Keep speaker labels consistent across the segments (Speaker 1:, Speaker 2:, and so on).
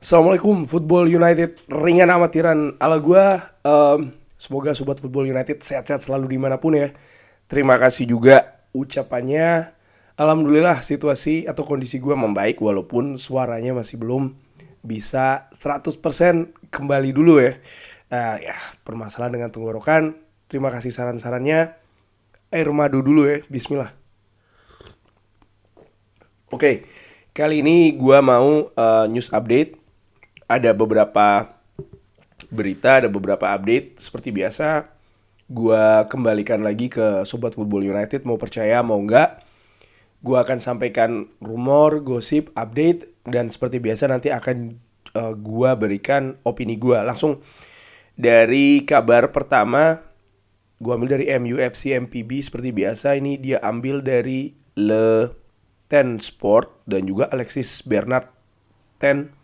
Speaker 1: Assalamualaikum Football United, ringan amatiran ala gua. Semoga sobat Football United sehat-sehat selalu dimanapun ya. Terima kasih juga ucapannya. Alhamdulillah situasi atau kondisi gua membaik walaupun suaranya masih belum bisa 100% kembali dulu ya. Ya, permasalahan dengan tenggorokan. Terima kasih saran-sarannya. Air madu dulu ya, bismillah. Oke, kali ini gua mau news update. Ada beberapa berita, ada beberapa update. Seperti biasa, gua kembalikan lagi ke Sobat Football United. Mau percaya, mau enggak, gua akan sampaikan rumor, gosip, update. Dan seperti biasa nanti akan gua berikan opini gua. Langsung dari kabar pertama, gua ambil dari MUFC MPB. Seperti biasa, ini dia ambil dari Le Ten Sport dan juga Alexis Bernard Ten.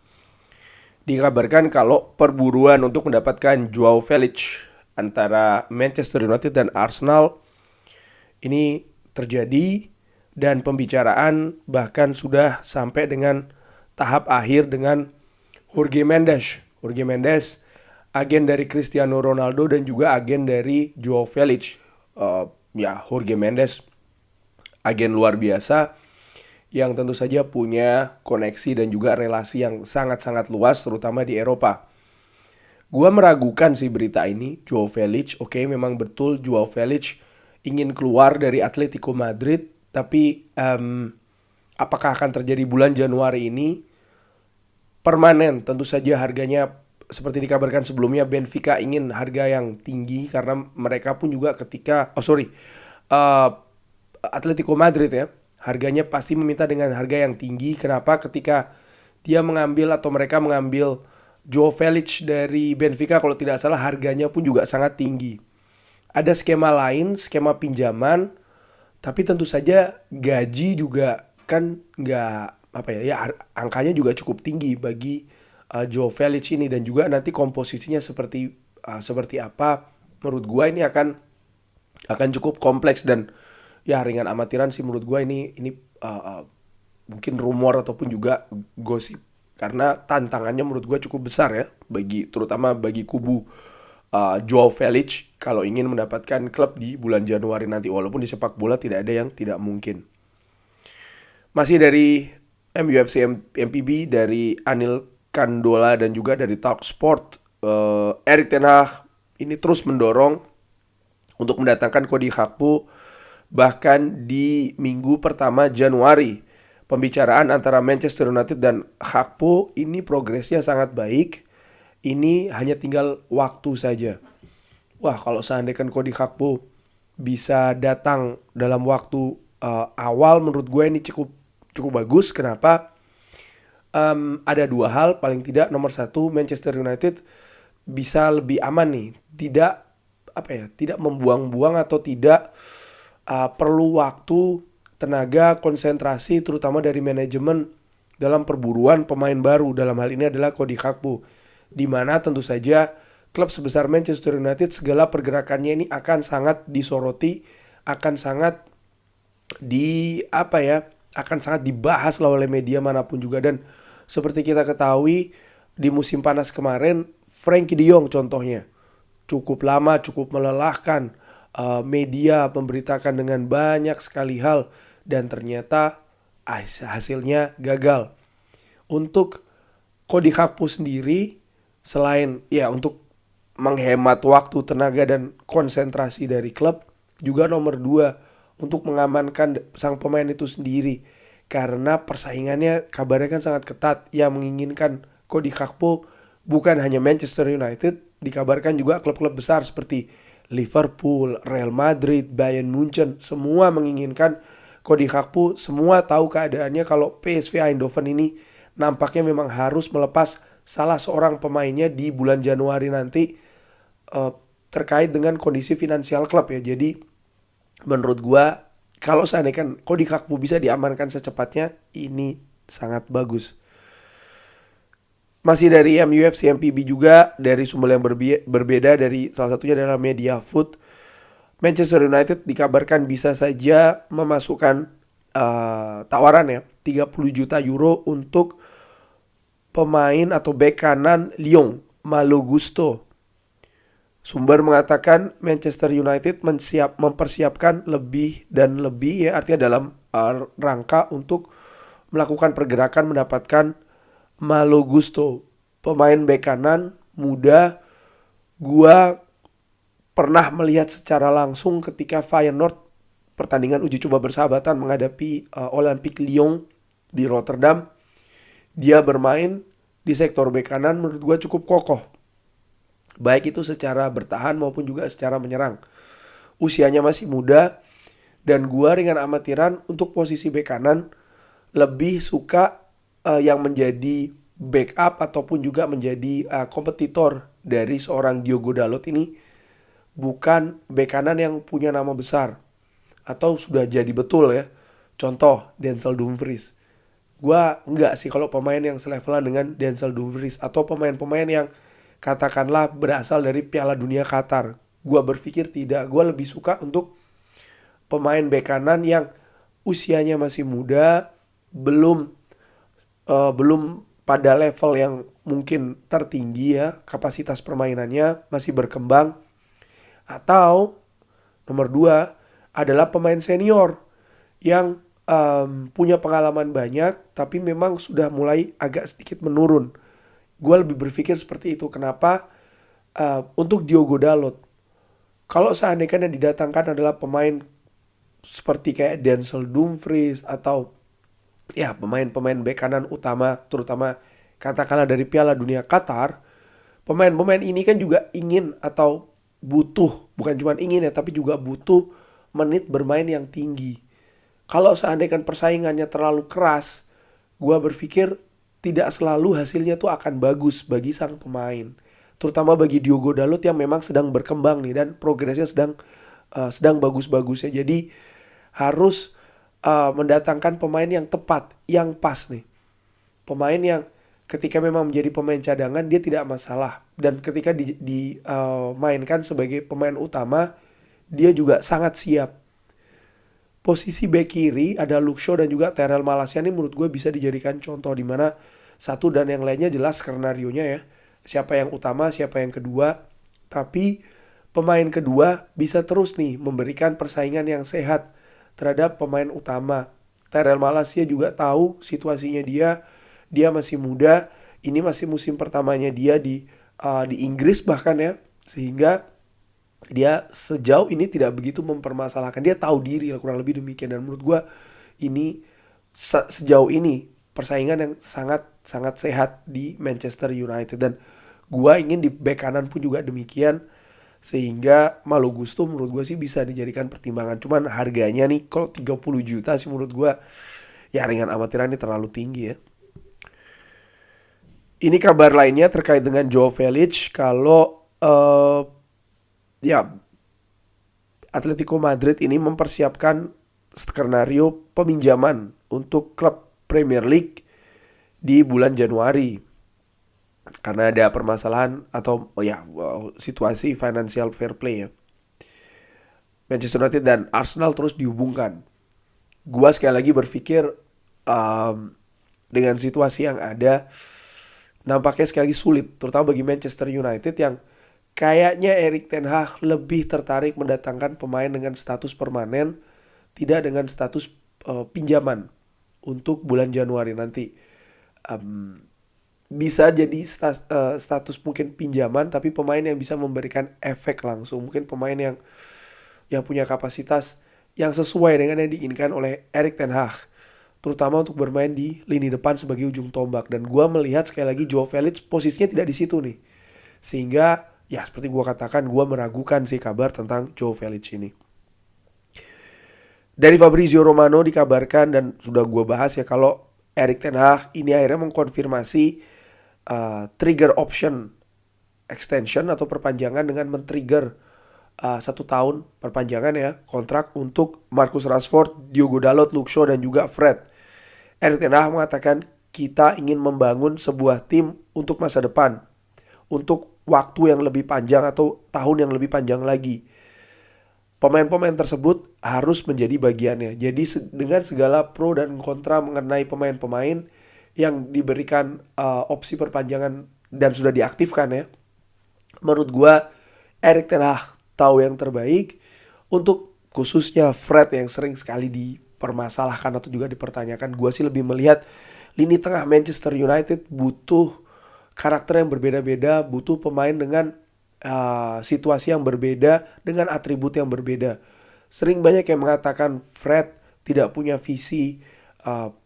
Speaker 1: Dikabarkan kalau perburuan untuk mendapatkan Joao Felix antara Manchester United dan Arsenal ini terjadi, dan pembicaraan bahkan sudah sampai dengan tahap akhir dengan Jorge Mendes. Jorge Mendes, agen dari Cristiano Ronaldo dan juga agen dari Joao Felix. Jorge Mendes, agen luar biasa yang tentu saja punya koneksi dan juga relasi yang sangat-sangat luas terutama di Eropa. Gua meragukan sih berita ini. Joao Felix, oke, memang betul Joao Felix ingin keluar dari Atletico Madrid, tapi apakah akan terjadi bulan Januari ini? Permanen, tentu saja harganya seperti dikabarkan sebelumnya Benfica ingin harga yang tinggi karena mereka pun juga Atletico Madrid ya, harganya pasti meminta dengan harga yang tinggi. Kenapa? Ketika dia mengambil atau mereka mengambil Joao Felix dari Benfica, kalau tidak salah harganya pun juga sangat tinggi. Ada skema lain, skema pinjaman, tapi tentu saja gaji juga kan nggak angkanya juga cukup tinggi bagi Joao Felix ini, dan juga nanti komposisinya seperti apa. Menurut gua ini akan cukup kompleks dan ya ringan amatiran sih menurut gue. Ini mungkin rumor ataupun juga gosip karena tantangannya menurut gue cukup besar ya, terutama bagi kubu Joao Felix kalau ingin mendapatkan klub di bulan Januari nanti, walaupun di sepak bola tidak ada yang tidak mungkin. Masih dari MUFC MPB, dari Anil Kandola dan juga dari Talksport, Erik ten Hag ini terus mendorong untuk mendatangkan Cody Gakpo. Bahkan di minggu pertama Januari, pembicaraan antara Manchester United dan Gakpo ini progresnya sangat baik. Ini hanya tinggal waktu saja. Wah, kalau seandainya Cody Gakpo bisa datang dalam waktu awal, menurut gue ini cukup bagus. Kenapa? Ada dua hal paling tidak. Nomor satu, Manchester United bisa lebih aman nih, tidak membuang-buang atau tidak perlu waktu, tenaga, konsentrasi terutama dari manajemen dalam perburuan pemain baru. Dalam hal ini adalah Cody Gakpo, di mana tentu saja klub sebesar Manchester United segala pergerakannya ini akan sangat disoroti, akan sangat dibahas lah oleh media manapun juga. Dan seperti kita ketahui di musim panas kemarin, Frenkie de Jong contohnya cukup lama, cukup melelahkan. Media memberitakan dengan banyak sekali hal dan ternyata hasilnya gagal. Untuk Cody Gakpo sendiri, selain ya untuk menghemat waktu, tenaga dan konsentrasi dari klub, juga nomor dua untuk mengamankan sang pemain itu sendiri, karena persaingannya kabarnya kan sangat ketat. Yang menginginkan Cody Gakpo bukan hanya Manchester United, dikabarkan juga klub-klub besar seperti Liverpool, Real Madrid, Bayern Munchen, semua menginginkan Cody Gakpo. Semua tahu keadaannya kalau PSV Eindhoven ini nampaknya memang harus melepas salah seorang pemainnya di bulan Januari nanti, terkait dengan kondisi finansial klub ya. Jadi menurut gua kalau seandainya Cody Gakpo bisa diamankan secepatnya, ini sangat bagus. Masih dari MUFC MPB juga, dari sumber yang berbeda, dari salah satunya adalah Media Food. Manchester United dikabarkan bisa saja memasukkan tawaran ya 30 juta euro untuk pemain atau bek kanan Lyon, Malo Gusto. Sumber mengatakan Manchester United mempersiapkan lebih dan lebih ya, artinya dalam rangka untuk melakukan pergerakan mendapatkan Malo Gusto, pemain bek kanan muda. Gua pernah melihat secara langsung ketika Feyenoord pertandingan uji coba bersahabatan menghadapi Olympique Lyon di Rotterdam. Dia bermain di sektor bek kanan menurut gue cukup kokoh, baik itu secara bertahan maupun juga secara menyerang. Usianya masih muda, dan gue dengan amatiran untuk posisi bek kanan lebih suka yang menjadi backup ataupun juga menjadi kompetitor dari seorang Diogo Dalot ini bukan bek kanan yang punya nama besar atau sudah jadi betul ya. Contoh Denzel Dumfries. Gua enggak sih kalau pemain yang selevelan dengan Denzel Dumfries atau pemain-pemain yang katakanlah berasal dari Piala Dunia Qatar. Gua berpikir tidak. Gua lebih suka untuk pemain bek kanan yang usianya masih muda, belum pada level yang mungkin tertinggi ya, kapasitas permainannya masih berkembang. Atau nomor 2 adalah pemain senior yang punya pengalaman banyak tapi memang sudah mulai agak sedikit menurun. Gue lebih berpikir seperti itu. Kenapa? Untuk Diogo Dalot, kalau seandainya yang didatangkan adalah pemain seperti kayak Denzel Dumfries atau ya pemain-pemain bek kanan utama, terutama katakanlah dari Piala Dunia Qatar, pemain-pemain ini kan juga ingin atau butuh, bukan cuma ingin ya, tapi juga butuh menit bermain yang tinggi. Kalau seandainya persaingannya terlalu keras, gue berpikir tidak selalu hasilnya tuh akan bagus bagi sang pemain. Terutama bagi Diogo Dalot yang memang sedang berkembang nih dan progresnya sedang bagus-bagusnya. Jadi harus mendatangkan pemain yang tepat, yang pas nih. Pemain yang ketika memang menjadi pemain cadangan dia tidak masalah, dan ketika dimainkan sebagai pemain utama dia juga sangat siap. Posisi bek kiri ada Luke Shaw dan juga Tyrell Malacia ini menurut gue bisa dijadikan contoh, di mana satu dan yang lainnya jelas skenarionya ya. Siapa yang utama, siapa yang kedua. Tapi pemain kedua bisa terus nih memberikan persaingan yang sehat terhadap pemain utama. Tyrell Malacia juga tahu situasinya dia masih muda. Ini masih musim pertamanya dia di Inggris bahkan ya. Sehingga dia sejauh ini tidak begitu mempermasalahkan. Dia tahu diri lah, kurang lebih demikian. Dan menurut gue ini sejauh ini persaingan yang sangat sangat sehat di Manchester United. Dan gue ingin di bek kanan pun juga demikian. Sehingga Malo Gusto menurut gue sih bisa dijadikan pertimbangan. Cuman harganya nih kalau 30 juta sih menurut gue ya ringan amatiran, ini terlalu tinggi ya. Ini kabar lainnya terkait dengan Joao Felix. Kalau ya Atletico Madrid ini mempersiapkan skenario peminjaman untuk klub Premier League di bulan Januari karena ada permasalahan atau situasi financial fair play ya. Manchester United dan Arsenal terus dihubungkan. Gua sekali lagi berpikir dengan situasi yang ada nampaknya sekali lagi sulit, terutama bagi Manchester United yang kayaknya Erik ten Hag lebih tertarik mendatangkan pemain dengan status permanen, tidak dengan status pinjaman untuk bulan Januari nanti. Bisa jadi status mungkin pinjaman, tapi pemain yang bisa memberikan efek langsung. Mungkin pemain yang punya kapasitas yang sesuai dengan yang diinginkan oleh Erik ten Hag, terutama untuk bermain di lini depan sebagai ujung tombak. Dan gue melihat sekali lagi Joao Felix posisinya tidak di situ nih. Sehingga ya seperti gue katakan, gue meragukan sih kabar tentang Joao Felix ini. Dari Fabrizio Romano dikabarkan dan sudah gue bahas ya, kalau Erik ten Hag ini akhirnya mengkonfirmasi trigger option extension atau perpanjangan dengan men-trigger 1 tahun perpanjangan ya kontrak untuk Marcus Rashford, Diogo Dalot, Luke Shaw dan juga Fred. Erik ten Hag mengatakan kita ingin membangun sebuah tim untuk masa depan, untuk waktu yang lebih panjang atau tahun yang lebih panjang lagi. Pemain-pemain tersebut harus menjadi bagiannya. Jadi dengan segala pro dan kontra mengenai pemain-pemain, yang diberikan opsi perpanjangan dan sudah diaktifkan ya. Menurut gua Erik ten Hag tahu yang terbaik untuk khususnya Fred yang sering sekali dipermasalahkan atau juga dipertanyakan. Gua sih lebih melihat lini tengah Manchester United butuh karakter yang berbeda-beda, butuh pemain dengan situasi yang berbeda, dengan atribut yang berbeda. Sering banyak yang mengatakan Fred tidak punya visi,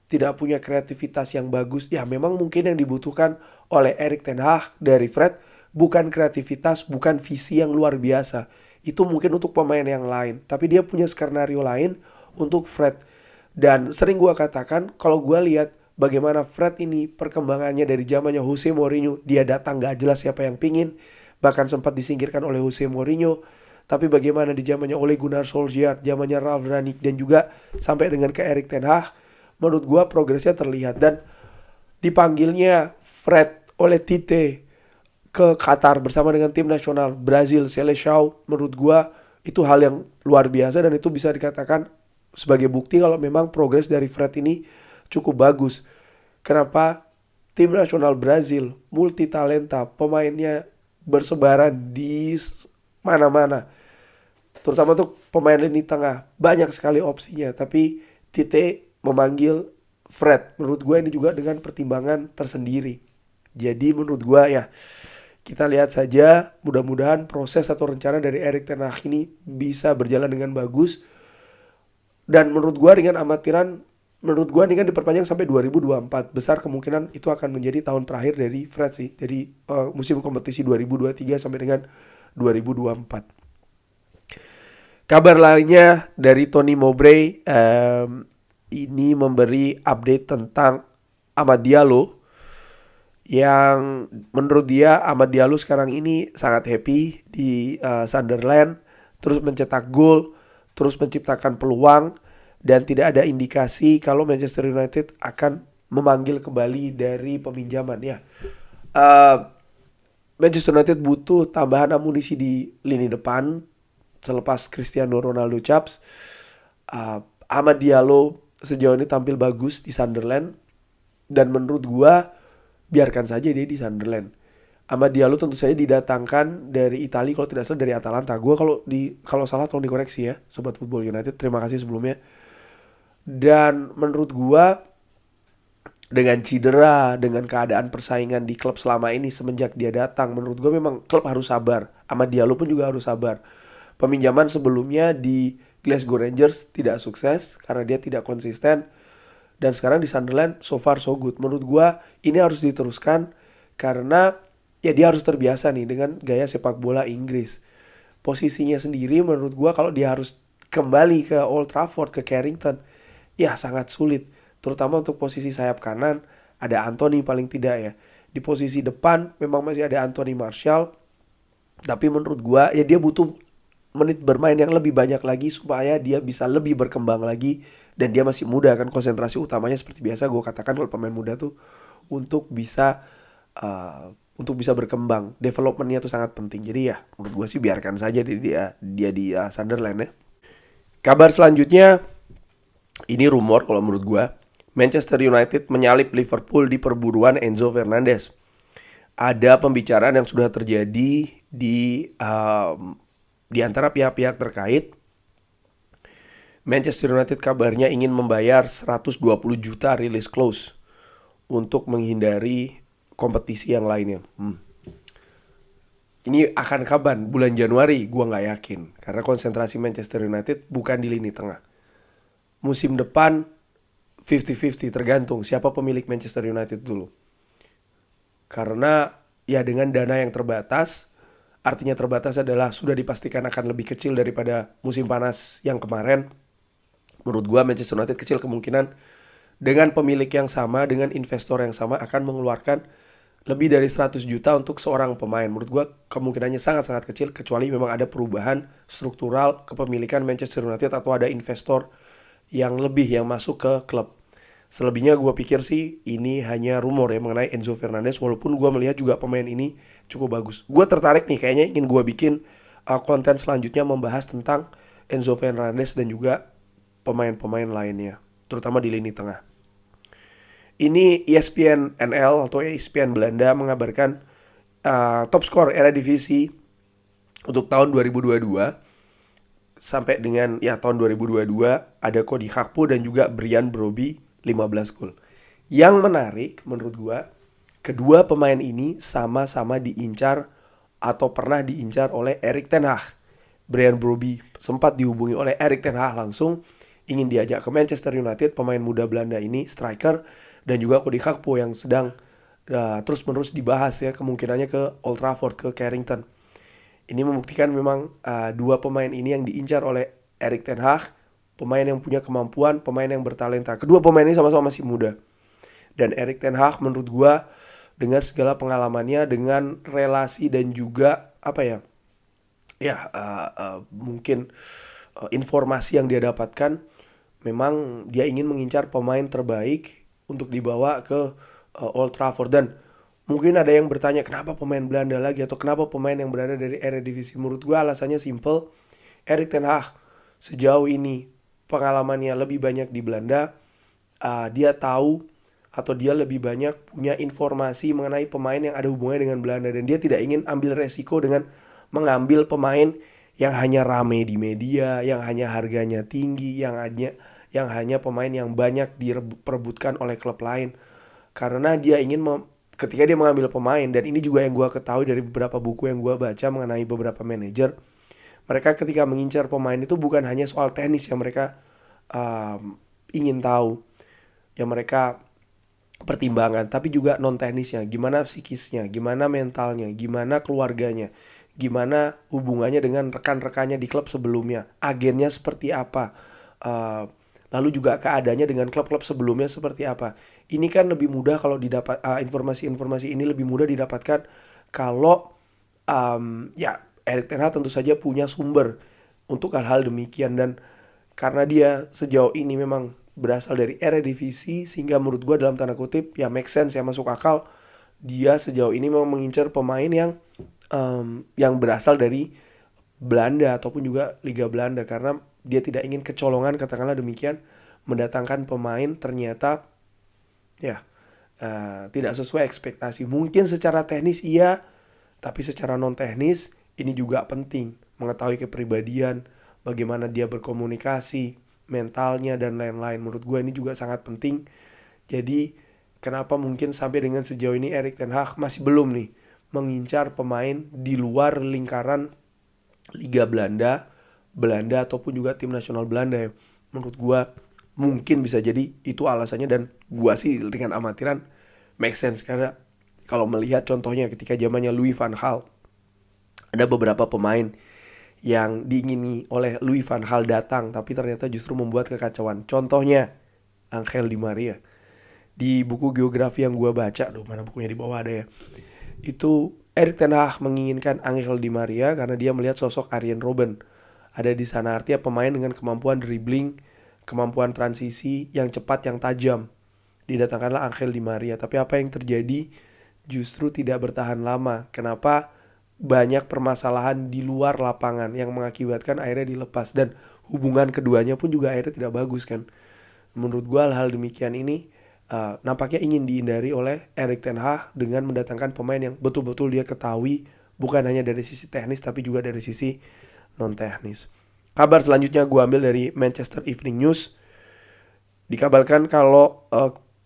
Speaker 1: tidak punya kreativitas yang bagus. Ya memang mungkin yang dibutuhkan oleh Erik ten Hag dari Fred bukan kreativitas, bukan visi yang luar biasa. Itu mungkin untuk pemain yang lain. Tapi dia punya skenario lain untuk Fred. Dan sering gue katakan kalau gue lihat bagaimana Fred ini perkembangannya dari zamannya Jose Mourinho, dia datang gak jelas siapa yang pingin, bahkan sempat disingkirkan oleh Jose Mourinho. Tapi bagaimana di zamannya Ole Gunnar Solskjaer, zamannya Ralf Rangnick, dan juga sampai dengan ke Erik ten Hag, menurut gue progresnya terlihat. Dan dipanggilnya Fred oleh Tite ke Qatar bersama dengan tim nasional Brazil Seleção, menurut gue itu hal yang luar biasa dan itu bisa dikatakan sebagai bukti kalau memang progres dari Fred ini cukup bagus. Kenapa? Tim nasional Brazil multi talenta, pemainnya bersebaran di mana-mana. Terutama untuk pemain lini tengah, banyak sekali opsinya. Tapi Tite memanggil Fred, menurut gue ini juga dengan pertimbangan tersendiri. Jadi menurut gue ya, kita lihat saja, mudah-mudahan proses atau rencana dari Erik ten Hag ini bisa berjalan dengan bagus. Dan menurut gue dengan amatiran, menurut gue ini kan diperpanjang sampai 2024. Besar kemungkinan itu akan menjadi tahun terakhir dari Fred sih. Jadi musim kompetisi 2023 sampai dengan 2024. Kabar lainnya dari Tony Mowbray ini memberi update tentang Amad Diallo, yang menurut dia Amad Diallo sekarang ini sangat happy di Sunderland, terus mencetak gol, terus menciptakan peluang, dan tidak ada indikasi kalau Manchester United akan memanggil kembali dari peminjaman ya. Manchester United butuh tambahan amunisi di lini depan selepas Cristiano Ronaldo caps. Amad Diallo sejauh ini tampil bagus di Sunderland dan menurut gua biarkan saja dia di Sunderland. Amad Diallo tentu saja didatangkan dari Italia kalau tidak salah dari Atalanta. Gua kalau salah tolong dikoreksi ya, Sobat Football United. Terima kasih sebelumnya. Dan menurut gua dengan cedera, dengan keadaan persaingan di klub selama ini semenjak dia datang, menurut gua memang klub harus sabar. Amad Diallo pun juga harus sabar. Peminjaman sebelumnya di Glasgow Rangers tidak sukses karena dia tidak konsisten. Dan sekarang di Sunderland so far so good. Menurut gue ini harus diteruskan karena ya dia harus terbiasa nih dengan gaya sepak bola Inggris. Posisinya sendiri menurut gue kalau dia harus kembali ke Old Trafford, ke Carrington, ya sangat sulit. Terutama untuk posisi sayap kanan ada Anthony paling tidak ya. Di posisi depan memang masih ada Anthony Martial. Tapi menurut gue ya dia butuh menit bermain yang lebih banyak lagi supaya dia bisa lebih berkembang lagi. Dan dia masih muda kan, konsentrasi utamanya seperti biasa gue katakan kalau pemain muda tuh untuk bisa berkembang, developmentnya tuh sangat penting. Jadi ya menurut gue sih biarkan saja dia di Sunderland ya. Kabar selanjutnya ini rumor kalau menurut gue, Manchester United menyalip Liverpool di perburuan Enzo Fernandez. Ada pembicaraan yang sudah terjadi di antara pihak-pihak terkait. Manchester United kabarnya ingin membayar 120 juta release clause untuk menghindari kompetisi yang lainnya. Ini akan kapan? Bulan Januari? Gua gak yakin. Karena konsentrasi Manchester United bukan di lini tengah. Musim depan 50-50 tergantung siapa pemilik Manchester United dulu. Karena ya dengan dana yang terbatas, artinya terbatas adalah sudah dipastikan akan lebih kecil daripada musim panas yang kemarin. Menurut gua Manchester United kecil kemungkinan dengan pemilik yang sama, dengan investor yang sama akan mengeluarkan lebih dari 100 juta untuk seorang pemain. Menurut gua kemungkinannya sangat-sangat kecil kecuali memang ada perubahan struktural kepemilikan Manchester United atau ada investor yang lebih yang masuk ke klub. Selebihnya gua pikir sih ini hanya rumor ya mengenai Enzo Fernandez, walaupun gua melihat juga pemain ini cukup bagus. Gua tertarik nih, kayaknya ingin gua bikin konten selanjutnya membahas tentang Enzo Fernandez dan juga pemain-pemain lainnya, terutama di lini tengah. Ini ESPN NL atau ESPN Belanda mengabarkan top skor Eredivisie untuk tahun 2022 sampai dengan ya tahun 2022 ada Cody Gakpo dan juga Brian Brobby 15 gol. Yang menarik menurut gua, kedua pemain ini sama-sama diincar atau pernah diincar oleh Erik ten Hag. Brian Brobby sempat dihubungi oleh Erik ten Hag langsung, ingin diajak ke Manchester United, pemain muda Belanda ini, striker, dan juga Cody Gakpo yang sedang terus-menerus dibahas ya kemungkinannya ke Old Trafford, ke Carrington. Ini membuktikan memang dua pemain ini yang diincar oleh Erik ten Hag, pemain yang punya kemampuan, pemain yang bertalenta. Kedua pemain ini sama-sama masih muda. Dan Erik ten Hag menurut gua dengan segala pengalamannya, dengan relasi dan juga apa ya, mungkin informasi yang dia dapatkan, memang dia ingin mengincar pemain terbaik untuk dibawa ke Old Trafford. Dan mungkin ada yang bertanya kenapa pemain Belanda lagi atau kenapa pemain yang berada dari Eredivisie. Menurut gue alasannya simple. Erik ten Hag sejauh ini pengalamannya lebih banyak di Belanda. Dia tahu atau dia lebih banyak punya informasi mengenai pemain yang ada hubungannya dengan Belanda, dan dia tidak ingin ambil resiko dengan mengambil pemain yang hanya rame di media, yang hanya harganya tinggi, yang hanya pemain yang banyak diperebutkan oleh klub lain. Karena dia ingin ketika dia mengambil pemain, dan ini juga yang gue ketahui dari beberapa buku yang gue baca mengenai beberapa manajer, mereka ketika mengincar pemain itu bukan hanya soal teknis yang mereka ingin tahu, yang mereka pertimbangan, tapi juga non teknisnya, gimana psikisnya, gimana mentalnya, gimana keluarganya, gimana hubungannya dengan rekan-rekannya di klub sebelumnya, agennya seperti apa, lalu juga keadaannya dengan klub-klub sebelumnya seperti apa. Ini kan lebih mudah kalau didapat informasi-informasi ini lebih mudah didapatkan kalau ya Erik ten Hag tentu saja punya sumber untuk hal-hal demikian. Dan karena dia sejauh ini memang berasal dari Eredivisie, sehingga menurut gue dalam tanda kutip ya make sense, ya masuk akal dia sejauh ini memang mengincar pemain yang berasal dari Belanda ataupun juga Liga Belanda, karena dia tidak ingin kecolongan, katakanlah demikian, mendatangkan pemain ternyata ya tidak sesuai ekspektasi. Mungkin secara teknis iya, tapi secara non teknis ini juga penting mengetahui kepribadian, bagaimana dia berkomunikasi, mentalnya dan lain-lain. Menurut gue ini juga sangat penting. Jadi kenapa mungkin sampai dengan sejauh ini Erik ten Hag masih belum nih mengincar pemain di luar lingkaran Liga Belanda ataupun juga tim nasional Belanda ya. Menurut gue mungkin bisa jadi itu alasannya, dan gue sih dengan amatiran make sense, karena kalau melihat contohnya ketika zamannya Louis van Gaal, ada beberapa pemain yang diingini oleh Louis van Gaal datang tapi ternyata justru membuat kekacauan. Contohnya Angel Di Maria. Di buku geografi yang gue baca, mana bukunya di bawah ada ya, itu Erik ten Hag menginginkan Angel Di Maria karena dia melihat sosok Arjen Robben ada di sana. Artinya pemain dengan kemampuan dribbling, kemampuan transisi yang cepat, yang tajam. Didatangkanlah Angel Di Maria. Tapi apa yang terjadi? Justru tidak bertahan lama. Kenapa? Banyak permasalahan di luar lapangan yang mengakibatkan akhirnya dilepas, dan hubungan keduanya pun juga akhirnya tidak bagus kan. Menurut gue hal demikian ini nampaknya ingin dihindari oleh Erik ten Hag dengan mendatangkan pemain yang betul-betul dia ketahui bukan hanya dari sisi teknis tapi juga dari sisi non teknis. Kabar selanjutnya gue ambil dari Manchester Evening News. Dikabarkan kalau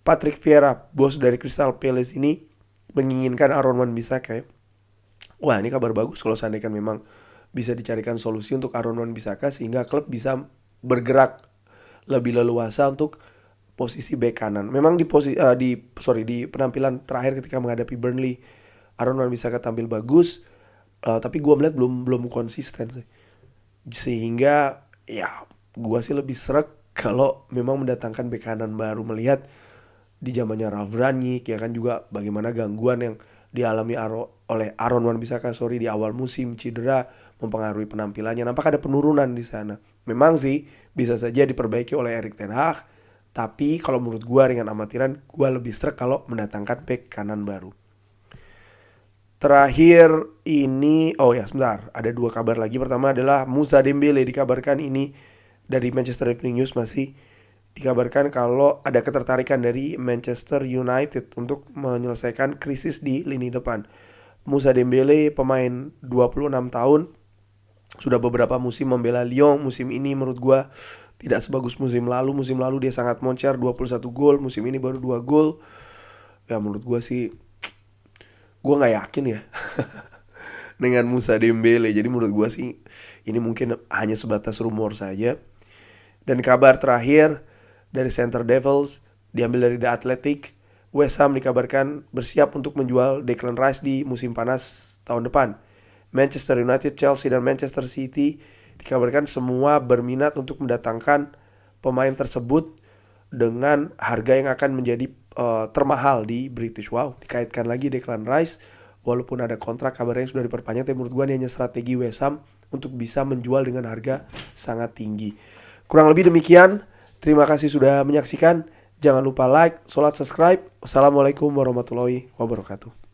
Speaker 1: Patrick Vieira, bos dari Crystal Palace ini, menginginkan Aaron Wan-Bissaka ya. Wah, ini kabar bagus kalau seandainya memang bisa dicarikan solusi untuk Aaron Wan-Bissaka sehingga klub bisa bergerak lebih leluasa untuk posisi bek kanan. Memang di penampilan terakhir ketika menghadapi Burnley, Aaron Wan-Bissaka tampil bagus, tapi gue melihat belum konsisten sih. Sehingga ya gue sih lebih sreg kalau memang mendatangkan bek kanan baru, melihat di zamannya Ralf Rangnick ya kan, juga bagaimana gangguan yang dialami oleh Aaron Wan-Bissaka di awal musim, cedera mempengaruhi penampilannya. Nampak ada penurunan di sana. Memang sih bisa saja diperbaiki oleh Erik ten Hag, tapi kalau menurut gue dengan amatiran, gue lebih sreg kalau mendatangkan bek kanan baru. Terakhir ini, sebentar, ada dua kabar lagi. Pertama adalah Moussa Dembele, dikabarkan ini dari Manchester Evening News masih, dikabarkan kalau ada ketertarikan dari Manchester United untuk menyelesaikan krisis di lini depan. Moussa Dembele, pemain 26 tahun, sudah beberapa musim membela Lyon. Musim ini menurut gue tidak sebagus musim lalu. Musim lalu dia sangat moncer, 21 gol. Musim ini baru 2 gol. Ya menurut gue sih, gue gak yakin ya dengan Moussa Dembele. Jadi menurut gue sih ini mungkin hanya sebatas rumor saja. Dan kabar terakhir dari Center Devils, diambil dari The Athletic, West Ham dikabarkan bersiap untuk menjual Declan Rice di musim panas tahun depan. Manchester United, Chelsea, dan Manchester City dikabarkan semua berminat untuk mendatangkan pemain tersebut dengan harga yang akan menjadi termahal di British. Wow, dikaitkan lagi Declan Rice, walaupun ada kontrak kabarnya yang sudah diperpanjang, tapi menurut gue ini hanya strategi West Ham untuk bisa menjual dengan harga sangat tinggi. Kurang lebih demikian. Terima kasih sudah menyaksikan. Jangan lupa like, subscribe. Wassalamualaikum warahmatullahi wabarakatuh.